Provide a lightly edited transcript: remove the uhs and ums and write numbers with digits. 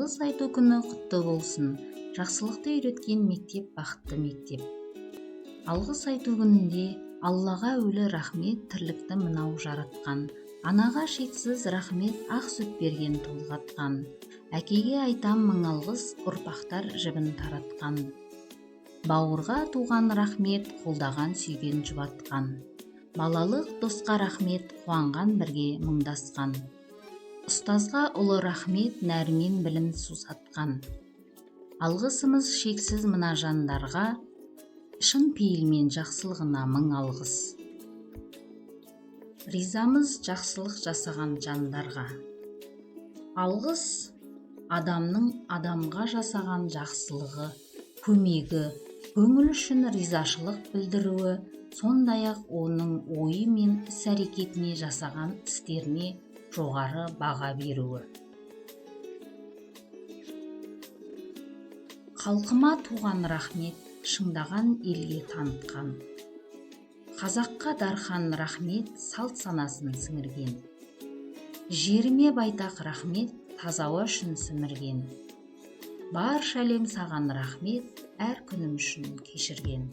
Алғыс айту күні құтты болсын. Жақсылықты үйреткен мектеп бақытты мектеп. Алғыс айту күнінде Аллаға өлі рахмет, тірлікті мынау жаратқан. Анаға шексіз рахмет, ақ сүт берген толғатқан. Әкеге айтам мың алғыс, ұрпақтар жібін таратқан. Бауырға туған рахмет, қолдаған сүйген жұбатқан. Балалық досқа рахмет, қуанған бірге мұңдасқан. Ұстазға ұлы рахмет, нәрмен білім сусатқан. Алғысымыз шексіз мына жандарға, шын пейілмен жақсылығына мың алғыс. Ризамыз жақсылық жасаған жандарға. Алғыс адамның адамға жасаған жақсылығы, көмегі, көңіл үшін ризашылық білдіруі, сондай-ақ оның ойы мен іс-әрекетіне жасаған істеріне жоғары баға беруі. Халқыма туған рахмет, шыңдаған елге танытқан. Қазаққа дархан рахмет, салт санасын сіңірген. Жеріме байтақ рахмет, таза ауа үшін сімірген. Барша әлем саған рахмет, әр күнім үшін кешірген.